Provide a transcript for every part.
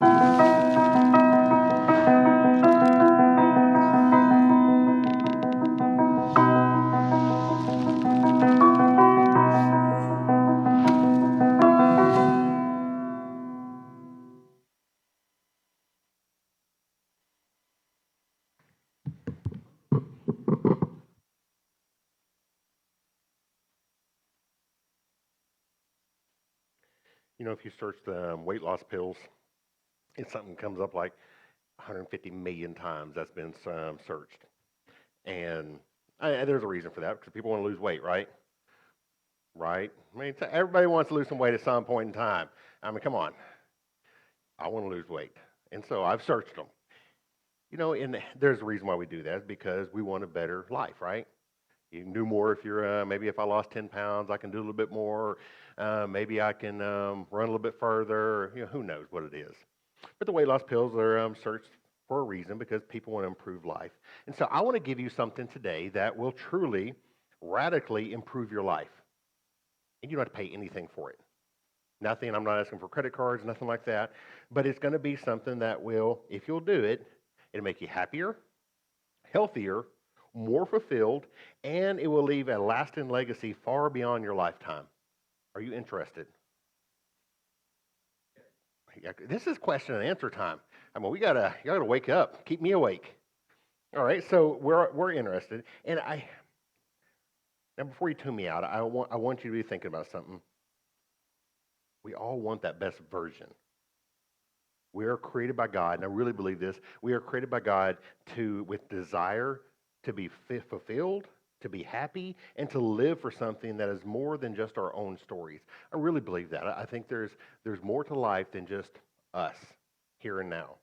If you search the weight loss pills, it's something comes up like 150 million times that's been searched. And there's a reason for that because people want to lose weight, right? Right? I mean, everybody wants to lose some weight at some point in time. I mean, come on. I want to lose weight. And so I've searched them. And there's a reason why we do that is because we want a better life, right? You can do more if you're, maybe if I lost 10 pounds, I can do a little bit more. Maybe I can run a little bit further. Who knows what it is. But the weight loss pills are searched for a reason because people want to improve life. And so I want to give you something today that will truly, radically improve your life. And you don't have to pay anything for it. Nothing, I'm not asking for credit cards, nothing like that. But it's going to be something that will, if you'll do it, it'll make you happier, healthier, more fulfilled, and it will leave a lasting legacy far beyond your lifetime. Are you interested? This is question and answer time. I mean, you gotta wake up, keep me awake. All right, so we're interested, and now before you tune me out, I want you to be thinking about something. We all want that best version. We are created by God, and I really believe this. We are created by God with desire to be fulfilled, to be happy, and to live for something that is more than just our own stories. I really believe that. I think there's more to life than just us here and now.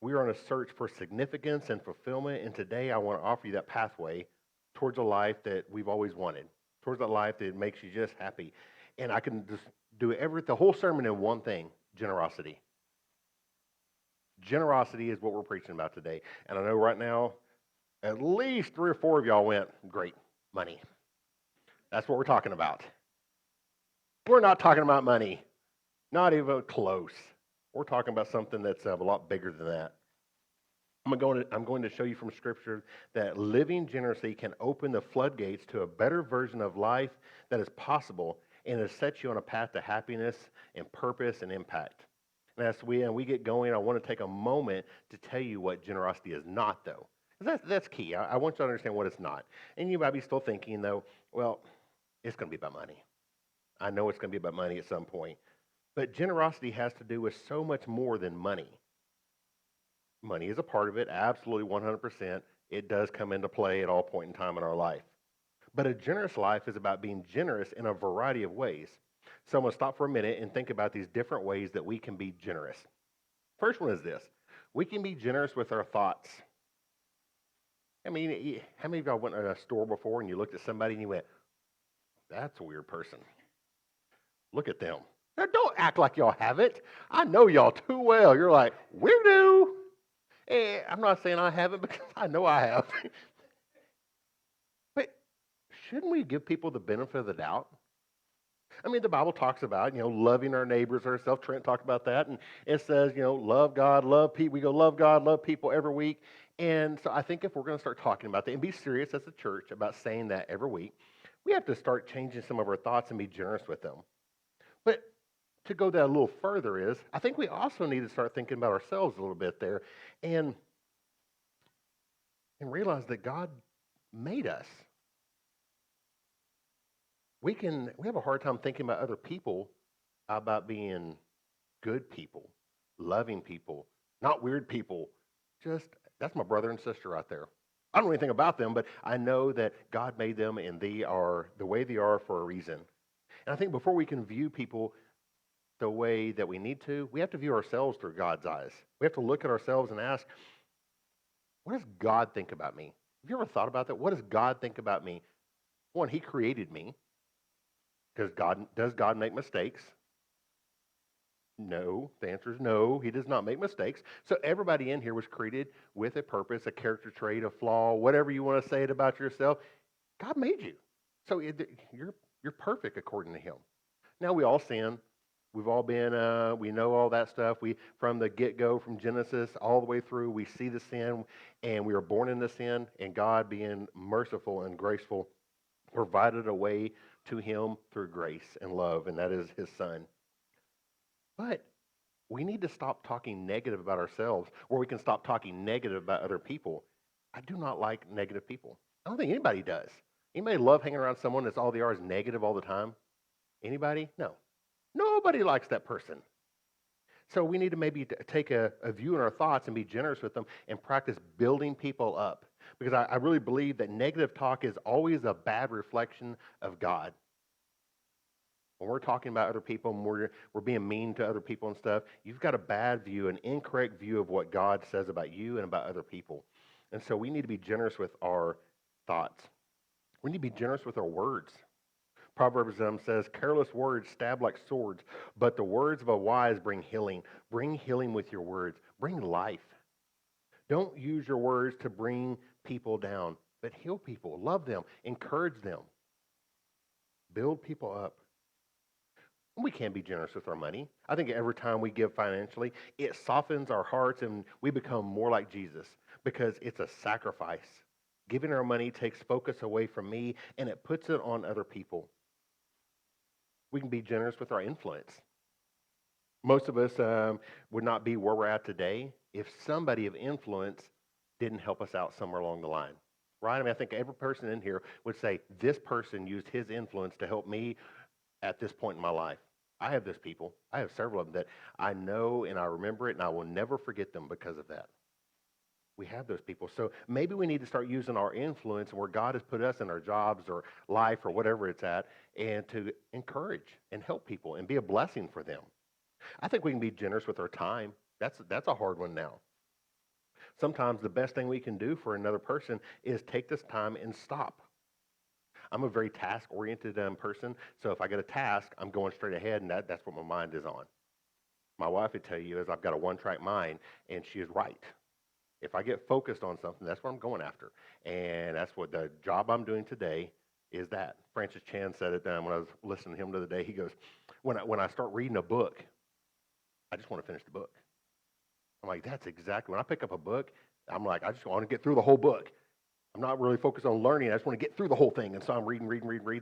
We are on a search for significance and fulfillment, and today I want to offer you that pathway towards a life that we've always wanted, towards a life that makes you just happy. And I can just do the whole sermon in one thing: generosity. Generosity is what we're preaching about today. And I know right now, at least 3 or 4 of y'all went, great, money. That's what we're talking about. We're not talking about money, not even close. We're talking about something that's a lot bigger than that. I'm going to show you from Scripture that living generously can open the floodgates to a better version of life that is possible, and it sets you on a path to happiness and purpose and impact. And as we get going, I want to take a moment to tell you what generosity is not, though. That's key. I want you to understand what it's not. And you might be still thinking, though, well, it's going to be about money. I know it's going to be about money at some point. But generosity has to do with so much more than money. Money is a part of it, absolutely 100%. It does come into play at all point in time in our life. But a generous life is about being generous in a variety of ways. So I'm going to stop for a minute and think about these different ways that we can be generous. First one is this: we can be generous with our thoughts. I mean, how many of y'all went to a store before and you looked at somebody and you went, that's a weird person. Look at them. Now, don't act like y'all have it. I know y'all too well. You're like, weirdo. I'm not saying I haven't because I know I have. But shouldn't we give people the benefit of the doubt? I mean, the Bible talks about, loving our neighbors ourselves. Trent talked about that. And it says, love God, love people. We go love God, love people every week. And so I think if we're going to start talking about that and be serious as a church about saying that every week, we have to start changing some of our thoughts and be generous with them. But to go that a little further is, I think we also need to start thinking about ourselves a little bit there and realize that God made us. We have a hard time thinking about other people, about being good people, loving people, not weird people. That's my brother and sister right there. I don't know anything about them, but I know that God made them and they are the way they are for a reason. And I think before we can view people the way that we need to, we have to view ourselves through God's eyes. We have to look at ourselves and ask, what does God think about me? Have you ever thought about that? What does God think about me? One, He created me. Does God make mistakes? No. The answer is no. He does not make mistakes. So everybody in here was created with a purpose, a character trait, a flaw, whatever you want to say it about yourself. God made you. So you're perfect according to Him. Now we all sin. We've all been, we know all that stuff. We, from the get-go, from Genesis all the way through, we see the sin, and we were born into sin, and God, being merciful and graceful, provided a way to him through grace and love, and that is his son. But we need to stop talking negative about ourselves, or we can stop talking negative about other people. I do not like negative people. I don't think anybody does. Anybody love hanging around someone that's all they are is negative all the time? Anybody? No. Nobody likes that person. So we need to maybe take a view in our thoughts and be generous with them and practice building people up. Because I really believe that negative talk is always a bad reflection of God. When we're talking about other people and we're being mean to other people and stuff, you've got a bad view, an incorrect view of what God says about you and about other people. And so we need to be generous with our thoughts. We need to be generous with our words. Proverbs says, careless words stab like swords, but the words of a wise bring healing. Bring healing with your words. Bring life. Don't use your words to bring people down, but heal people, love them, encourage them, build people up. We can be generous with our money. I think every time we give financially, it softens our hearts and we become more like Jesus because it's a sacrifice. Giving our money takes focus away from me and it puts it on other people. We can be generous with our influence. Most of us would not be where we're at today if somebody of influence didn't help us out somewhere along the line. Right? I mean, I think every person in here would say, this person used his influence to help me at this point in my life. I have those people. I have several of them that I know and I remember it and I will never forget them because of that. We have those people. So maybe we need to start using our influence where God has put us in our jobs or life or whatever it's at and to encourage and help people and be a blessing for them. I think we can be generous with our time. That's a hard one now. Sometimes the best thing we can do for another person is take this time and stop. I'm a very task-oriented person, so if I get a task, I'm going straight ahead, and that's what my mind is on. My wife would tell you is I've got a one-track mind, and she is right. If I get focused on something, that's what I'm going after, and that's what the job I'm doing today is that. Francis Chan said it when I was listening to him the other day. He goes, when I start reading a book, I just want to finish the book. I'm like, that's exactly, when I pick up a book, I'm like, I just want to get through the whole book. I'm not really focused on learning. I just want to get through the whole thing. And so I'm reading.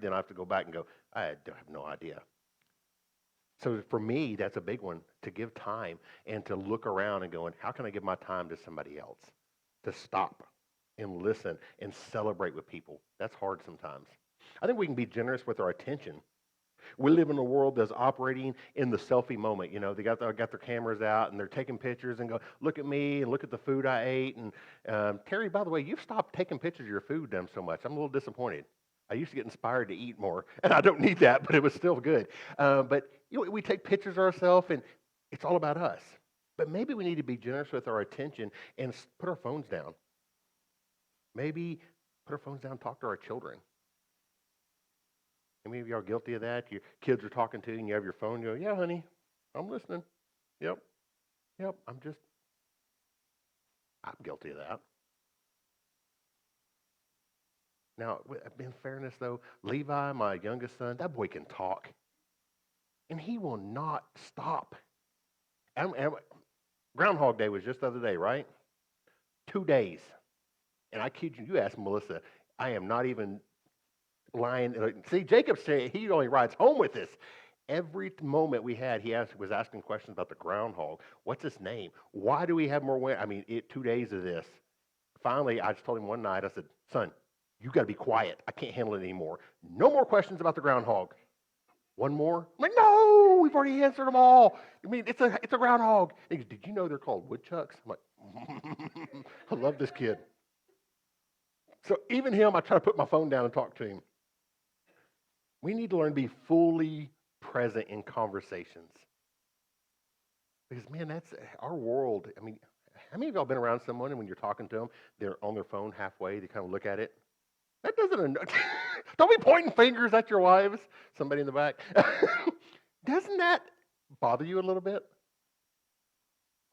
Then I have to go back and go, I have no idea. So for me, that's a big one, to give time and to look around and going, how can I give my time to somebody else? To stop and listen and celebrate with people. That's hard sometimes. I think we can be generous with our attention. We live in a world that's operating in the selfie moment. You know, they got their cameras out and they're taking pictures and go, look at me and look at the food I ate. And Terry, by the way, you've stopped taking pictures of your food so much. I'm a little disappointed. I used to get inspired to eat more, and I don't need that, but it was still good. But you know, we take pictures of ourselves, and it's all about us. But maybe we need to be generous with our attention and put our phones down. Maybe put our phones down and talk to our children. Any of you are guilty of that? Your kids are talking to you and you have your phone. You go, yeah, honey, I'm listening. Yep, I'm guilty of that. Now, in fairness, though, Levi, my youngest son, that boy can talk. And he will not stop. Groundhog Day was just the other day, right? 2 days. And I kid you, you asked Melissa, I am not even lying. See, Jacob said he only rides home with us. Every moment we had, was asking questions about the groundhog. What's his name? Why do we have more wind? I mean, 2 days of this. Finally, I just told him one night, I said, son, you got to be quiet. I can't handle it anymore. No more questions about the groundhog. One more? I'm like, no, we've already answered them all. I mean, it's a groundhog. He goes, did you know they're called woodchucks? I'm like, I love this kid. So even him, I try to put my phone down and talk to him. We need to learn to be fully present in conversations. Because, man, that's our world. I mean, how many of y'all been around someone and when you're talking to them, they're on their phone halfway, they kind of look at it? That doesn't, don't be pointing fingers at your wives. Somebody in the back. Doesn't that bother you a little bit?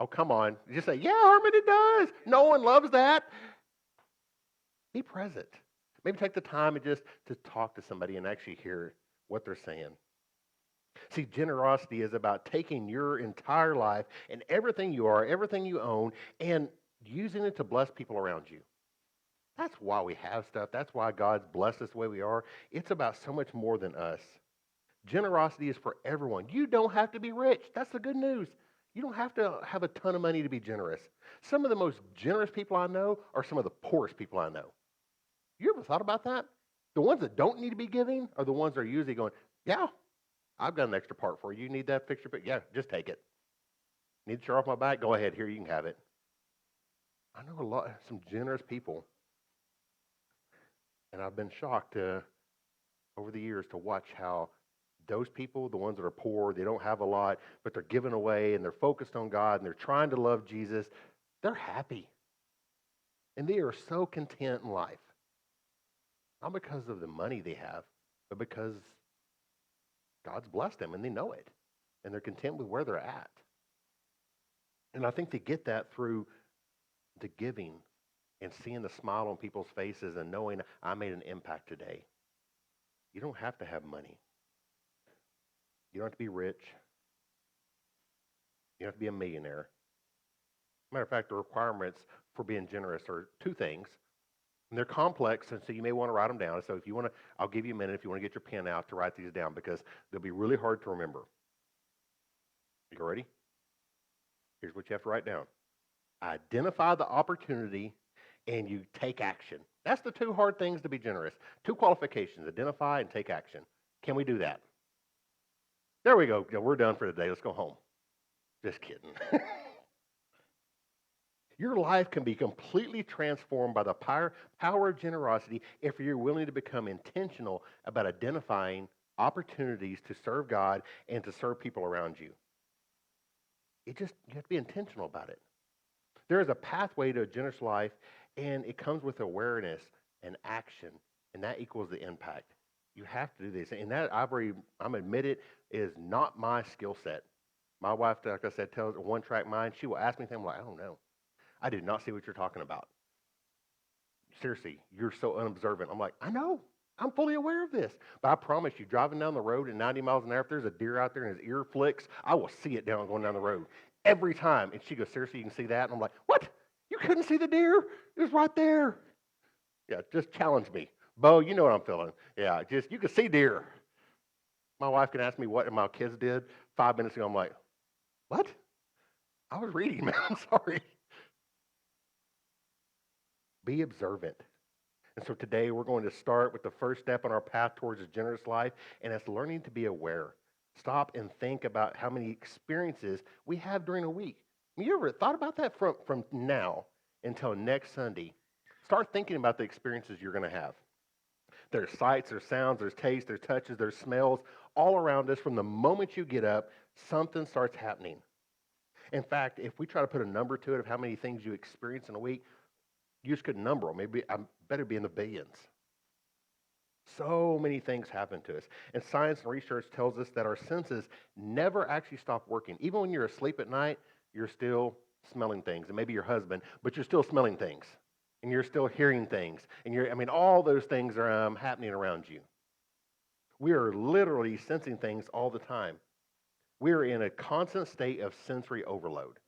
Oh, come on. You just say, yeah, Herman, it does. No one loves that. Be present. Maybe take the time and just to talk to somebody and actually hear what they're saying. See, generosity is about taking your entire life and everything you are, everything you own, and using it to bless people around you. That's why we have stuff. That's why God's blessed us the way we are. It's about so much more than us. Generosity is for everyone. You don't have to be rich. That's the good news. You don't have to have a ton of money to be generous. Some of the most generous people I know are some of the poorest people I know. You ever thought about that? The ones that don't need to be giving are the ones that are usually going, yeah, I've got an extra part for you. You need that fixture? But yeah, just take it. Need to show off my back? Go ahead. Here, you can have it. I know some generous people, and I've been shocked over the years to watch how those people, the ones that are poor, they don't have a lot, but they're giving away and they're focused on God and they're trying to love Jesus, they're happy. And they are so content in life. Not because of the money they have, but because God's blessed them and they know it. And they're content with where they're at. And I think they get that through the giving and seeing the smile on people's faces and knowing I made an impact today. You don't have to have money. You don't have to be rich. You don't have to be a millionaire. Matter of fact, the requirements for being generous are two things. And they're complex, and so you may want to write them down. So if you want to, I'll give you a minute if you want to get your pen out to write these down because they'll be really hard to remember. You ready? Here's what you have to write down. Identify the opportunity and you take action. That's the two hard things to be generous. Two qualifications, identify and take action. Can we do that? There we go. We're done for today. Let's go home. Just kidding. Your life can be completely transformed by the power of generosity if you're willing to become intentional about identifying opportunities to serve God and to serve people around you. You have to be intentional about it. There is a pathway to a generous life, and it comes with awareness and action, and that equals the impact. You have to do this, and that I'm admitted is not my skill set. My wife, like I said, tells a one-track mind. She will ask me things I'm like, I don't know. I did not see what you're talking about. Seriously, you're so unobservant. I'm like, I know. I'm fully aware of this. But I promise you, driving down the road at 90 miles an hour, if there's a deer out there and his ear flicks, I will see it going down the road every time. And she goes, seriously, you can see that? And I'm like, what? You couldn't see the deer? It was right there. Yeah, just challenge me. Bo, you know what I'm feeling. Yeah, you can see deer. My wife can ask me what my kids did 5 minutes ago. I'm like, what? I was reading, man. I'm sorry. Be observant. And so today we're going to start with the first step on our path towards a generous life, and that's learning to be aware. Stop and think about how many experiences we have during a week. You ever thought about that from now until next Sunday? Start thinking about the experiences you're going to have. There's sights, there's sounds, there's tastes, there's touches, there's smells all around us. From the moment you get up, something starts happening. In fact, if we try to put a number to it of how many things you experience in a week, you just couldn't number them. Maybe I better be in the billions. So many things happen to us. And science and research tells us that our senses never actually stop working. Even when you're asleep at night, you're still smelling things. And maybe your husband, but you're still smelling things. And you're still hearing things. And all those things are happening around you. We are literally sensing things all the time. We are in a constant state of sensory overload.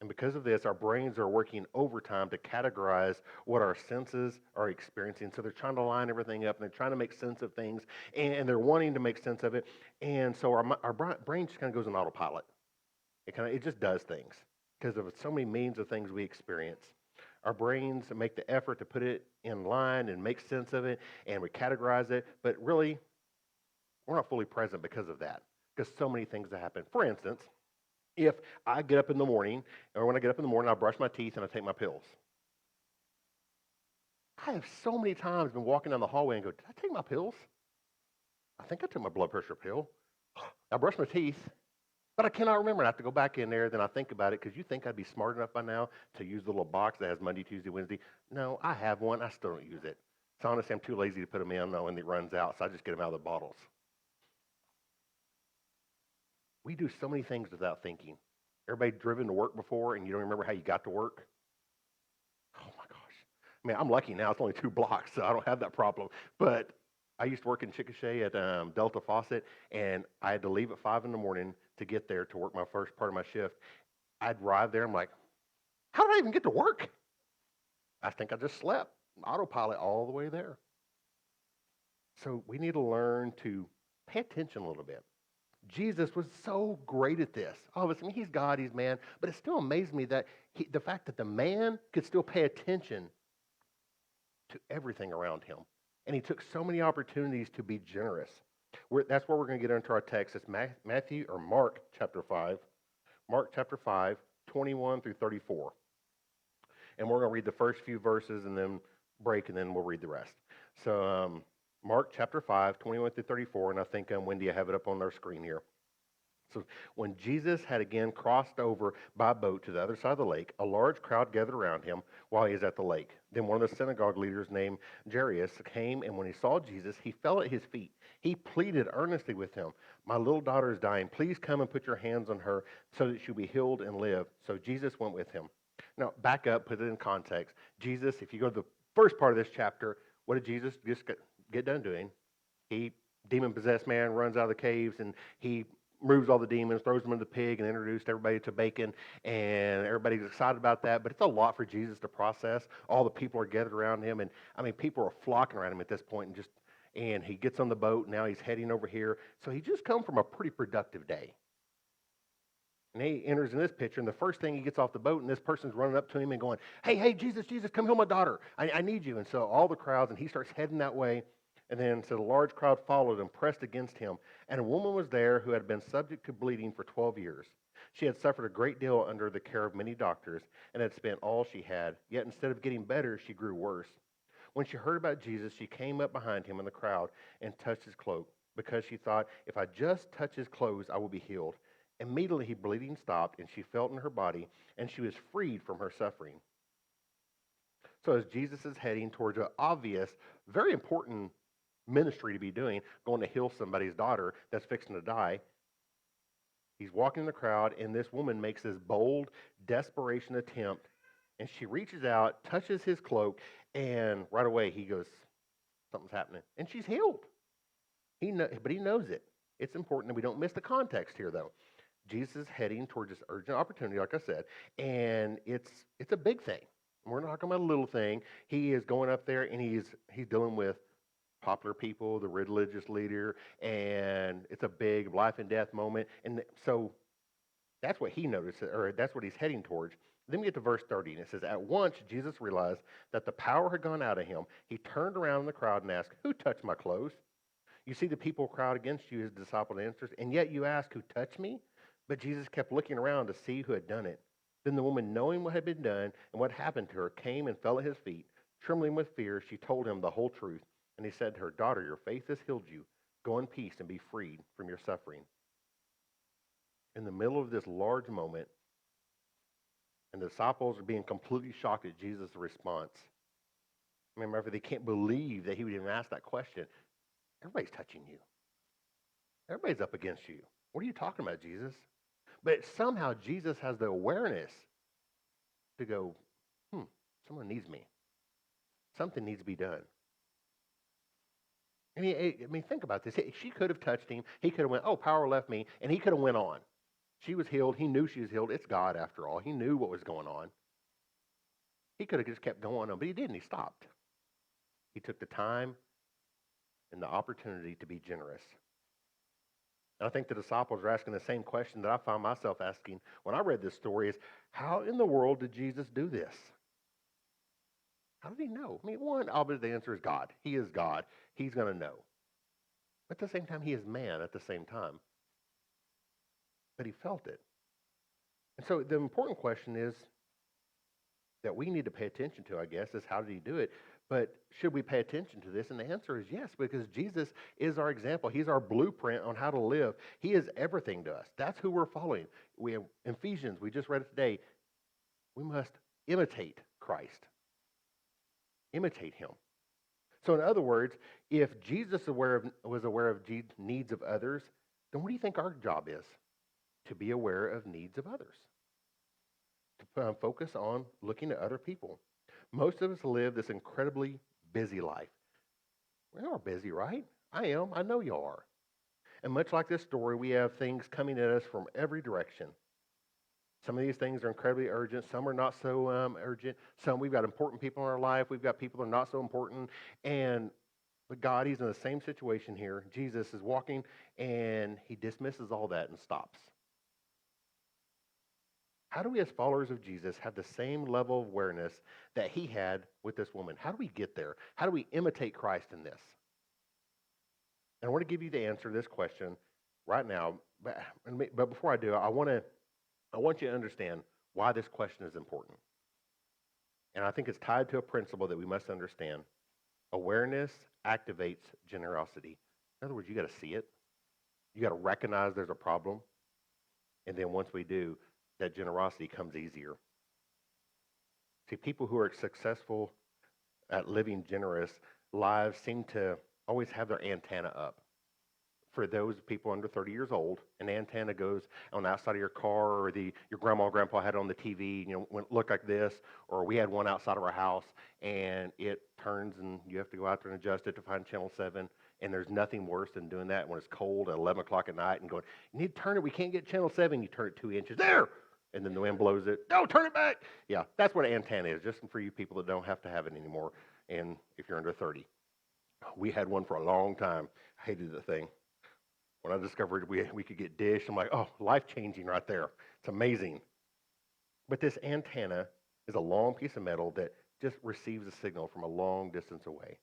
And because of this, our brains are working overtime to categorize what our senses are experiencing. So they're trying to line everything up, and they're trying to make sense of things, and they're wanting to make sense of it. And so our brain just kind of goes on autopilot. It just does things because of so many means of things we experience. Our brains make the effort to put it in line and make sense of it, and we categorize it. But really, we're not fully present because of that, because so many things that happen. For instance, if I get up in the morning, or when I get up in the morning, I brush my teeth and I take my pills. I have so many times been walking down the hallway and go, did I take my pills? I think I took my blood pressure pill. I brush my teeth, but I cannot remember. I have to go back in there, then I think about it, because you think I'd be smart enough by now to use the little box that has Monday, Tuesday, Wednesday. No, I have one. I still don't use it. So honestly, I'm too lazy to put them in when it runs out, so I just get them out of the bottles. We do so many things without thinking. Everybody driven to work before and you don't remember how you got to work? Oh my gosh. I'm lucky now. It's only 2 blocks, so I don't have that problem. But I used to work in Chickasha at Delta Faucet, and I had to leave at 5 in the morning to get there to work my first part of my shift. I'd arrive there, I'm like, how did I even get to work? I think I just slept, autopilot all the way there. So we need to learn to pay attention a little bit. Jesus was so great at this. Obviously, I mean, he's God, he's man, but it still amazed me that the fact that the man could still pay attention to everything around him. And he took so many opportunities to be generous. That's where we're going to get into our text. It's Matthew or Mark chapter 5. Mark chapter 5, 21 through 34. And we're going to read the first few verses and then break, and then we'll read the rest. So, Mark chapter 5, 21 through 34, and I think, Wendy, I have it up on our screen here. So when Jesus had again crossed over by boat to the other side of the lake, a large crowd gathered around him while he was at the lake. Then one of the synagogue leaders named Jairus came, and when he saw Jesus, he fell at his feet. He pleaded earnestly with him, "My little daughter is dying. Please come and put your hands on her so that she'll be healed and live." So Jesus went with him. Now, back up, put it in context. Jesus, if you go to the first part of this chapter, what did Jesus just get done doing? He, demon-possessed man, runs out of the caves, and he removes all the demons, throws them into the pig, and introduced everybody to bacon, and everybody's excited about that. But it's a lot for Jesus to process. All the people are gathered around him, and I mean, people are flocking around him at this point, and he gets on the boat. And now he's heading over here. So he just come from a pretty productive day. And he enters in this picture, and the first thing he gets off the boat, and this person's running up to him and going, hey, Jesus, come heal my daughter. I need you. And so all the crowds, and he starts heading that way. And then so the large crowd followed and pressed against him. And a woman was there who had been subject to bleeding for 12 years. She had suffered a great deal under the care of many doctors and had spent all she had. Yet instead of getting better, she grew worse. When she heard about Jesus, she came up behind him in the crowd and touched his cloak, because she thought, if I just touch his clothes, I will be healed. Immediately, her bleeding stopped, and she felt in her body, and she was freed from her suffering. So as Jesus is heading towards an obvious, very important ministry to be doing, going to heal somebody's daughter that's fixing to die, he's walking in the crowd, and this woman makes this bold, desperation attempt, and she reaches out, touches his cloak, and right away he goes, something's happening, and she's healed. But he knows it. It's important that we don't miss the context here, though. Jesus is heading towards this urgent opportunity, like I said, and it's a big thing. We're not talking about a little thing. He is going up there, and he's dealing with popular people, the religious leader, and it's a big life and death moment. And so that's what he noticed, or that's what he's heading towards. Then we get to verse 30, and it says, at once Jesus realized that the power had gone out of him. He turned around in the crowd and asked, who touched my clothes? You see the people crowd against you, his disciple answers, and yet you ask, who touched me? But Jesus kept looking around to see who had done it. Then the woman, knowing what had been done and what happened to her, came and fell at his feet. Trembling with fear, she told him the whole truth. And he said to her, daughter, your faith has healed you. Go in peace and be freed from your suffering. In the middle of this large moment, and the disciples are being completely shocked at Jesus' response. Remember, they can't believe that he would even ask that question. Everybody's touching you. Everybody's up against you. What are you talking about, Jesus? But somehow Jesus has the awareness to go, someone needs me. Something needs to be done. I mean, think about this. She could have touched him. He could have went, power left me, and he could have went on. She was healed. He knew she was healed. It's God, after all. He knew what was going on. He could have just kept going on, but he didn't. He stopped. He took the time and the opportunity to be generous. And I think the disciples are asking the same question that I found myself asking when I read this story is, how in the world did Jesus do this? How did he know? I mean, one, obviously the answer is God. He is God. He's going to know. But at the same time, he is man at the same time. But he felt it. And so the important question is that we need to pay attention to, I guess, is how did he do it? But should we pay attention to this? And the answer is yes, because Jesus is our example. He's our blueprint on how to live. He is everything to us. That's who we're following. We have Ephesians, we just read it today. We must imitate Christ. Imitate him. So in other words, if Jesus was aware of needs of others, then what do you think our job is? To be aware of needs of others. To focus on looking at other people. Most of us live this incredibly busy life. We are busy, right? I am. I know you are. And much like this story, we have things coming at us from every direction. Some of these things are incredibly urgent. Some are not so urgent. Some we've got important people in our life. We've got people that are not so important. And but God, He's in the same situation here. Jesus is walking, and He dismisses all that and stops. How do we, as followers of Jesus, have the same level of awareness that He had with this woman? How do we get there? How do we imitate Christ in this? And I want to give you the answer to this question right now. But before I do, I want you to understand why this question is important. And I think it's tied to a principle that we must understand. Awareness activates generosity. In other words, you got to see it. You got to recognize there's a problem. And then once we do, that generosity comes easier. See, people who are successful at living generous lives seem to always have their antenna up. For those people under 30 years old, an antenna goes on the outside of your car, or your grandma or grandpa had it on the TV, when it looked like this, or we had one outside of our house, and it turns, and you have to go out there and adjust it to find channel 7, and there's nothing worse than doing that when it's cold at 11 o'clock at night and going, you need to turn it, we can't get channel 7, you turn it 2 inches, there! And then the wind blows it, no, turn it back! Yeah, that's what an antenna is, just for you people that don't have to have it anymore, and if you're under 30. We had one for a long time. I hated the thing. When I discovered we could get dish, I'm like, oh, life-changing right there. It's amazing. But this antenna is a long piece of metal that just receives a signal from a long distance away.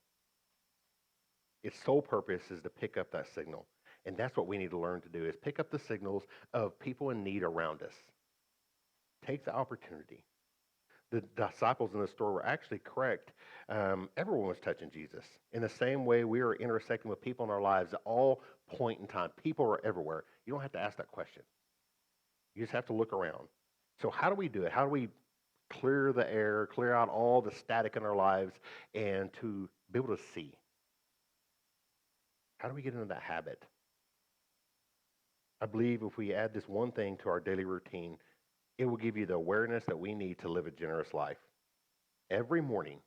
Its sole purpose is to pick up that signal. And that's what we need to learn to do, is pick up the signals of people in need around us. Take the opportunity. The disciples in the story were actually correct. Everyone was touching Jesus. In the same way, we are intersecting with people in our lives at all point in time. People are everywhere. You don't have to ask that question. You just have to look around. So how do we do it? How do we clear the air, clear out all the static in our lives, and to be able to see? How do we get into that habit? I believe if we add this one thing to our daily routine, it will give you the awareness that we need to live a generous life. Every morning,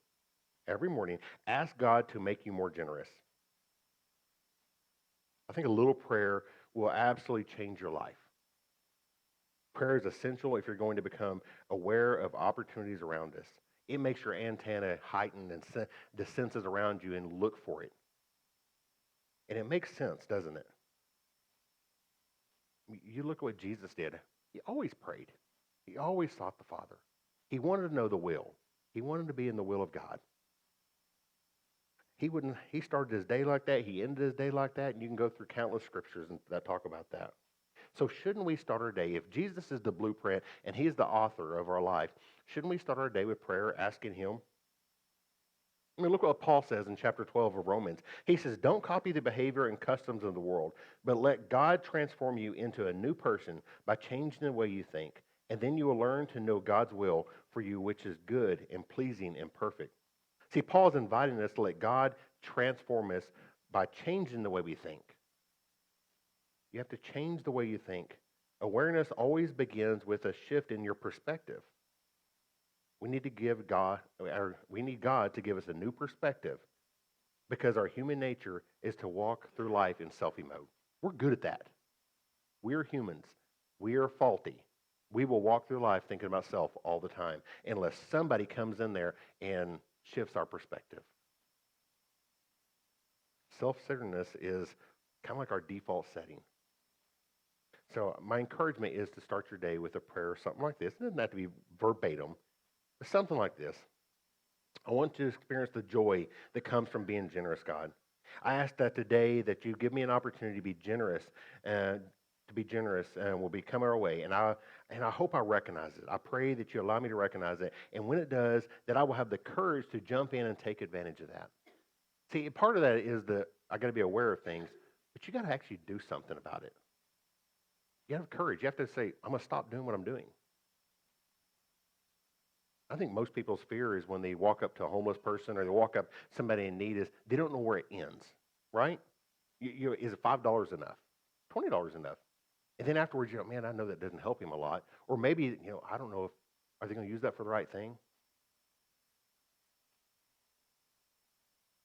ask God to make you more generous. I think a little prayer will absolutely change your life. Prayer is essential if you're going to become aware of opportunities around us. It makes your antenna heighten and the senses around you and look for it. And it makes sense, doesn't it? You look at what Jesus did. He always prayed. He always sought the Father. He wanted to know the will. He wanted to be in the will of God. He started his day like that. He ended his day like that. And you can go through countless scriptures that talk about that. So shouldn't we start our day, if Jesus is the blueprint and He's the author of our life, shouldn't we start our day with prayer, asking Him? I mean, look what Paul says in chapter 12 of Romans. He says, don't copy the behavior and customs of the world, but let God transform you into a new person by changing the way you think. And then you will learn to know God's will for you, which is good and pleasing and perfect. See, Paul's inviting us to let God transform us by changing the way we think. You have to change the way you think. Awareness always begins with a shift in your perspective. We need God to give us a new perspective, because our human nature is to walk through life in selfie mode. We're good at that. We are humans. We are faulty. We will walk through life thinking about self all the time unless somebody comes in there and shifts our perspective. Self-centeredness is kind of like our default setting. So my encouragement is to start your day with a prayer or something like this. It doesn't have to be verbatim, but something like this. I want you to experience the joy that comes from being generous, God. I ask that today that you give me an opportunity to be generous, and will be coming our way. And I hope I recognize it. I pray that you allow me to recognize it. And when it does, that I will have the courage to jump in and take advantage of that. See, part of that is I got to be aware of things, but you got to actually do something about it. You have courage. You have to say, I'm going to stop doing what I'm doing. I think most people's fear is when they walk up to a homeless person or they walk up somebody in need, is they don't know where it ends, right? Is it $5 enough? $20 enough? And then afterwards, man, I know that doesn't help him a lot. Or maybe, I don't know, are they going to use that for the right thing?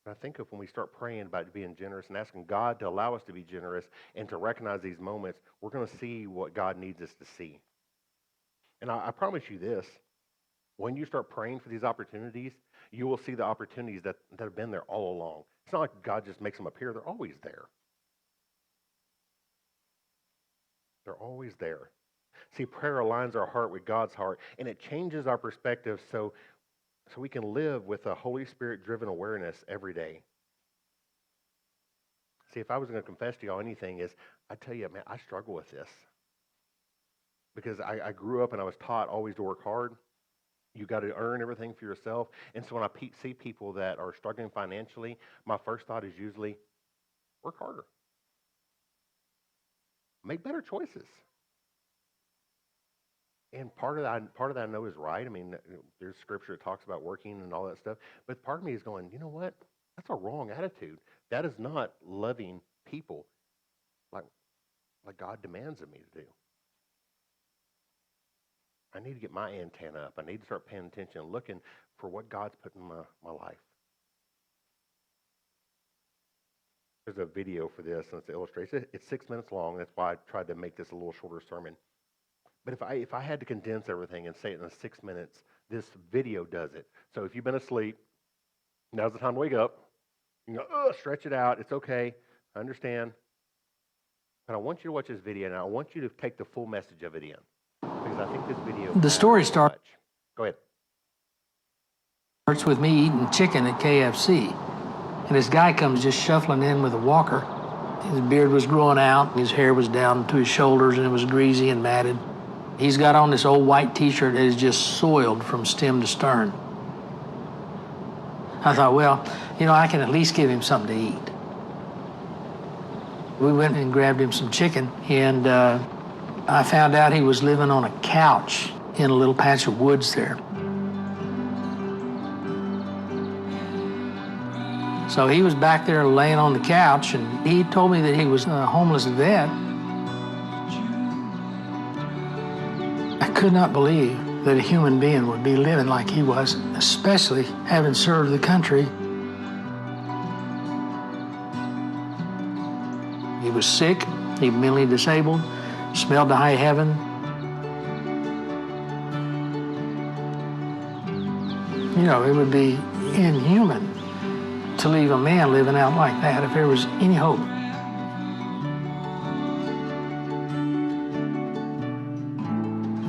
I think of when we start praying about being generous and asking God to allow us to be generous and to recognize these moments, we're going to see what God needs us to see. And I promise you this, when you start praying for these opportunities, you will see the opportunities that have been there all along. It's not like God just makes them appear. They're always there. They're always there. See, prayer aligns our heart with God's heart, and it changes our perspective so we can live with a Holy Spirit-driven awareness every day. See, if I was going to confess to y'all anything is, I tell you, man, I struggle with this. Because I grew up and I was taught always to work hard. You got to earn everything for yourself. And so when I see people that are struggling financially, my first thought is usually, work harder. Make better choices. And part of that I know is right. I mean, there's scripture that talks about working and all that stuff. But part of me is going, you know what? That's a wrong attitude. That is not loving people like God demands of me to do. I need to get my antenna up. I need to start paying attention and looking for what God's put in my life. There's a video for this, and it's illustration. It's 6 minutes long. That's why I tried to make this a little shorter sermon. But if I had to condense everything and say it in 6 minutes, this video does it. So if you've been asleep, now's the time to wake up. You go, stretch it out. It's okay. I understand. But I want you to watch this video, and I want you to take the full message of it in. Because I think this video... The story starts... Go ahead. Starts with me eating chicken at KFC. And this guy comes just shuffling in with a walker. His beard was growing out, and his hair was down to his shoulders, and it was greasy and matted. He's got on this old white t-shirt that is just soiled from stem to stern. I thought, well, I can at least give him something to eat. We went and grabbed him some chicken, and I found out he was living on a couch in a little patch of woods there. So he was back there laying on the couch, and he told me that he was a homeless vet. I could not believe that a human being would be living like he was, especially having served the country. He was sick, he was mentally disabled, smelled to high heaven. It would be inhuman to leave a man living out like that if there was any hope.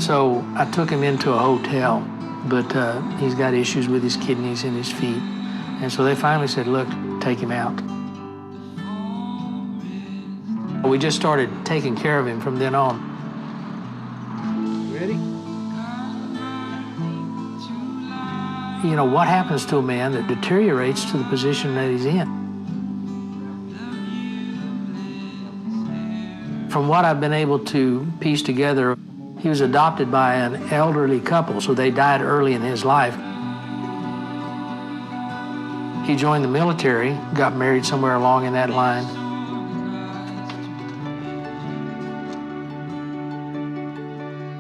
So I took him into a hotel, but he's got issues with his kidneys and his feet. And so they finally said, look, take him out. We just started taking care of him from then on. Ready? What happens to a man that deteriorates to the position that he's in? From what I've been able to piece together, he was adopted by an elderly couple, so they died early in his life. He joined the military, got married somewhere along in that line.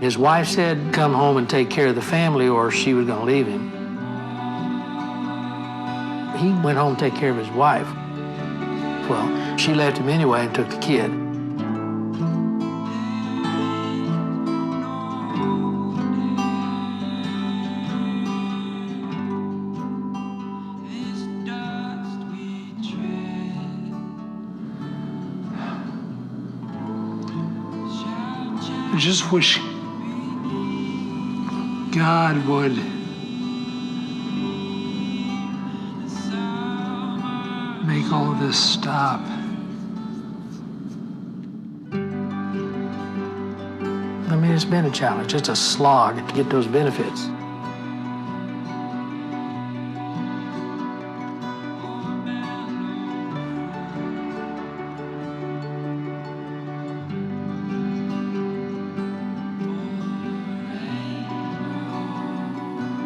His wife said, come home and take care of the family or she was going to leave him. He went home to take care of his wife. Well, she left him anyway and took the kid. I just wish God would make all of this stop. It's been a challenge. It's a slog to get those benefits.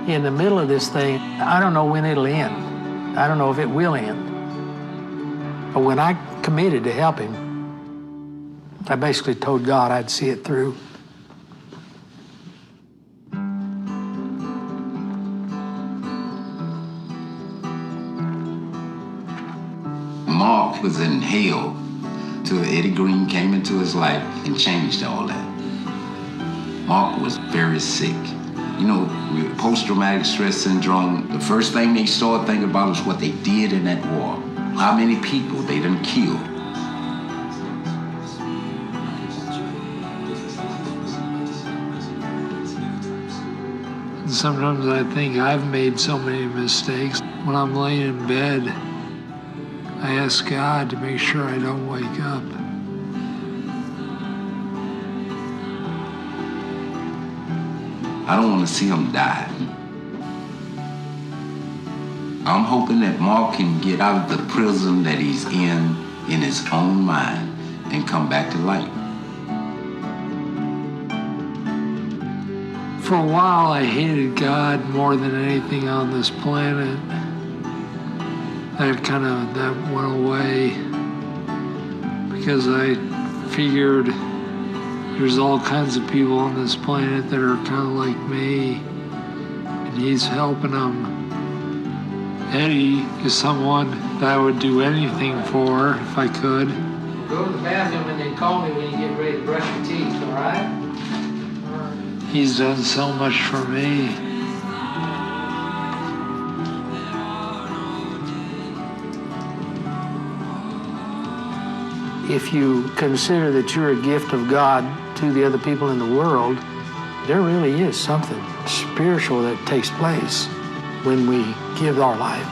In the middle of this thing, I don't know when it'll end. I don't know if it will end. But when I committed to help him, I basically told God I'd see it through. Mark was in hell till Eddie Green came into his life and changed all that. Mark was very sick. You know, with post-traumatic stress syndrome, the first thing they start thinking about is what they did in that war. How many people they done killed. And sometimes I think I've made so many mistakes. When I'm laying in bed, I ask God to make sure I don't wake up. I don't want to see him die. I'm hoping that Mark can get out of the prison that he's in his own mind, and come back to life. For a while, I hated God more than anything on this planet. That went away because I figured there's all kinds of people on this planet that are kind of like me, and he's helping them. Eddie is someone that I would do anything for if I could. Go to the bathroom and then call me when you get ready to brush your teeth, all right? He's done so much for me. If you consider that you're a gift of God to the other people in the world, there really is something spiritual that takes place when we give our life.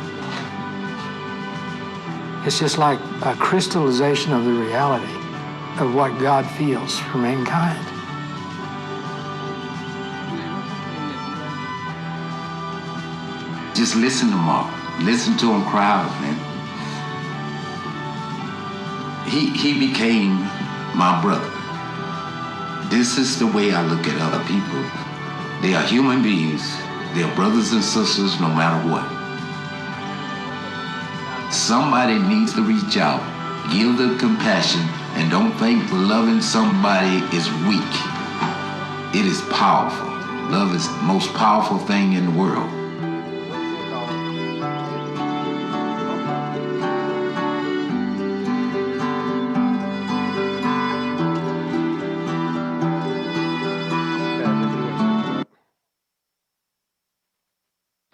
It's just like a crystallization of the reality of what God feels for mankind. Just listen to Mark. Listen to him cry out, man. He became my brother. This is the way I look at other people. They are human beings. They are brothers and sisters no matter what. Somebody needs to reach out, give the compassion, and don't think loving somebody is weak. It is powerful. Love is the most powerful thing in the world.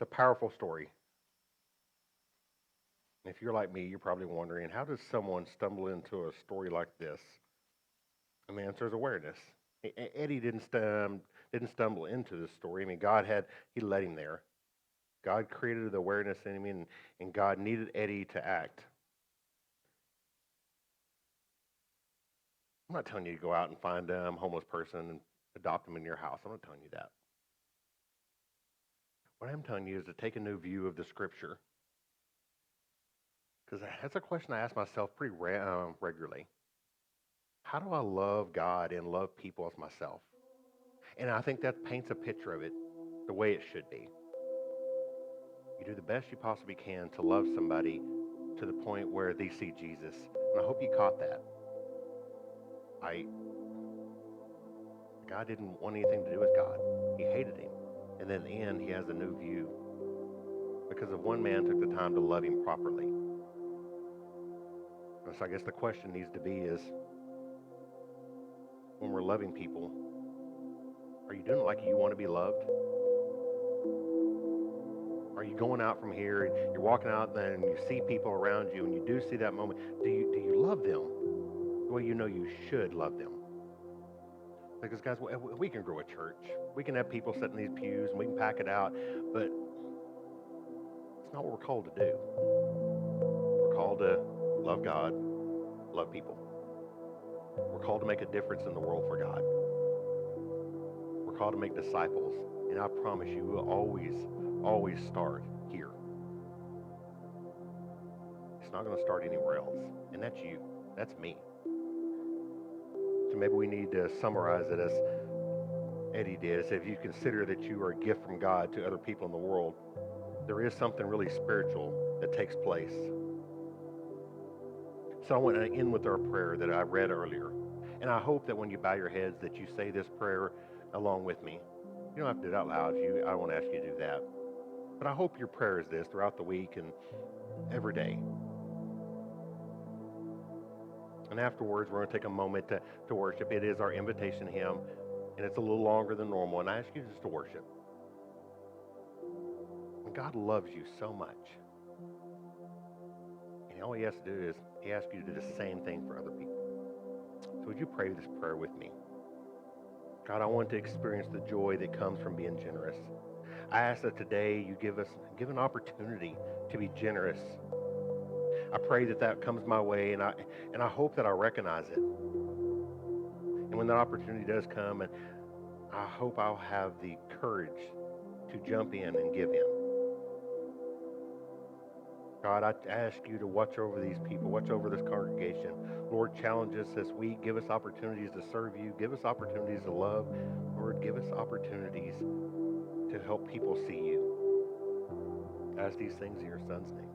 It's a powerful story. If you're like me, you're probably wondering, how does someone stumble into a story like this? And the answer is awareness. Eddie didn't stumble into this story. I mean, he led him there. God created the awareness in him, and God needed Eddie to act. I'm not telling you to go out and find a homeless person and adopt them in your house. I'm not telling you that. What I'm telling you is to take a new view of the Scripture. Because that's a question I ask myself pretty regularly. How do I love God and love people as myself? And I think that paints a picture of it the way it should be. You do the best you possibly can to love somebody to the point where they see Jesus. And I hope you caught that. God didn't want anything to do with God. He hated him. And then in the end, he has a new view because of one man took the time to love him properly. And so I guess the question needs to be is, when we're loving people, are you doing it like you want to be loved? Are you going out from here and you're walking out and you see people around you and you do see that moment? Do you love them the way you know you should love them? Because guys, we can grow a church. We can have people sit in these pews and we can pack it out, but it's not what we're called to do. We're called to love God, love people. We're called to make a difference in the world for God. We're called to make disciples. And I promise you, we'll always start here. It's not going to start anywhere else. And that's you. That's me. So maybe we need to summarize it as Eddie did. As if you consider that you are a gift from God to other people in the world, there is something really spiritual that takes place. So I want to end with our prayer that I read earlier. And I hope that when you bow your heads that you say this prayer along with me. You don't have to do it out loud. I won't ask you to do that. But I hope your prayer is this throughout the week and every day. And afterwards, we're going to take a moment to worship. It is our invitation hymn, and it's a little longer than normal. And I ask you just to worship. And God loves you so much. And all he has to do is he asks you to do the same thing for other people. So would you pray this prayer with me? God, I want to experience the joy that comes from being generous. I ask that today you give an opportunity to be generous. I pray that comes my way, and I hope that I recognize it. And when that opportunity does come, and I hope I'll have the courage to jump in and give in. God, I ask you to watch over these people, watch over this congregation. Lord, challenge us this week. Give us opportunities to serve you. Give us opportunities to love. Lord, give us opportunities to help people see you. I ask these things in your Son's name.